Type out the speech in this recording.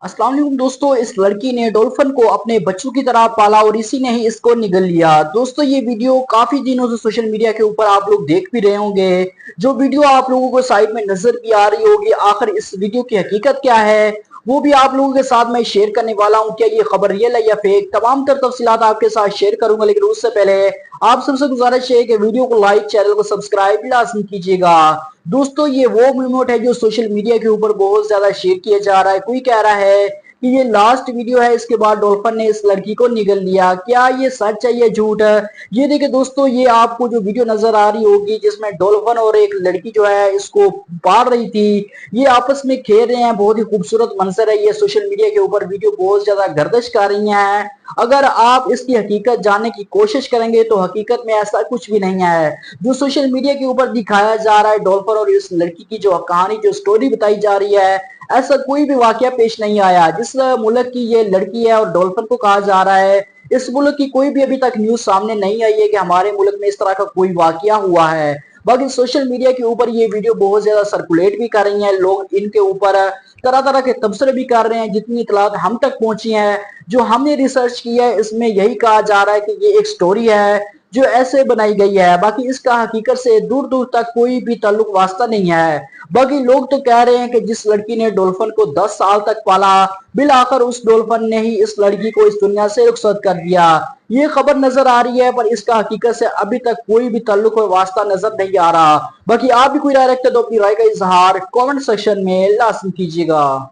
अस्सलाम वालेकुम दोस्तों, इस लड़की ने डॉल्फिन को अपने बच्चों की तरह पाला और इसी ने ही इसको निगल लिया। दोस्तों, ये वीडियो काफी दिनों से सोशल मीडिया के ऊपर आप लोग देख भी रहे होंगे। जो वीडियो आप लोगों को साइड में नजर भी आ रही होगी, आखिर इस वीडियो की हकीकत क्या है वो भी आप लोगों के साथ मैं शेयर करने वाला हूं। क्या ये खबर रियल है या फेक, तमाम तर तफसीलात आपके साथ शेयर करूंगा। लेकिन उससे पहले आप सबसे गुजारिश है कि वीडियो को लाइक, चैनल को सब्सक्राइब लाजमी कीजिएगा। दोस्तों, ये वो रिमोट है जो सोशल मीडिया के ऊपर बहुत ज्यादा शेयर किया जा रहा है। कोई कह रहा है कि ये लास्ट वीडियो है, इसके बाद डॉल्फिन ने इस लड़की को निगल लिया। क्या ये सच है या झूठ है? ये देखिए दोस्तों, ये आपको जो वीडियो नजर आ रही होगी जिसमें डॉल्फिन और एक लड़की जो है इसको पार रही थी, ये आपस में खेल रहे हैं। बहुत ही खूबसूरत मंजर है। ये सोशल मीडिया के ऊपर वीडियो बहुत ज्यादा गर्दिश कर रही है। अगर आप इसकी हकीकत जानने की कोशिश करेंगे तो हकीकत में ऐसा कुछ भी नहीं है जो सोशल मीडिया के ऊपर दिखाया जा रहा है। डॉल्फिन और इस लड़की की जो कहानी, जो स्टोरी बताई जा रही है, ऐसा कोई भी वाकया पेश नहीं आया। जिस मुल्क की ये लड़की है और डॉल्फिन को कहा जा रहा है, इस मुल्क की कोई भी अभी तक न्यूज सामने नहीं आई है कि हमारे मुल्क में इस तरह का कोई वाकया हुआ है। बाकी सोशल मीडिया के ऊपर ये वीडियो बहुत ज्यादा सर्कुलेट भी कर रही हैं। लोग इनके ऊपर तरह तरह के तबसरे भी कर रहे हैं। जितनी इतलात हम तक पहुंची है, जो हमने रिसर्च की है, इसमें यही कहा जा रहा है कि ये एक स्टोरी है जो ऐसे बनाई गई है। बाकी इसका हकीकत से दूर दूर तक कोई भी ताल्लुक वास्ता नहीं है। बाकी लोग तो कह रहे हैं कि जिस लड़की ने डॉल्फिन को 10 साल तक पाला, बिल आखिर उस डॉल्फिन ने ही इस लड़की को इस दुनिया से रुखसत कर दिया। ये खबर नजर आ रही है, पर इसका हकीकत से अभी तक कोई भी ताल्लुक और वास्ता नजर नहीं आ रहा। बाकी आप भी कोई राय रखते तो अपनी राय का इजहार कमेंट सेक्शन में लाजमी कीजिएगा।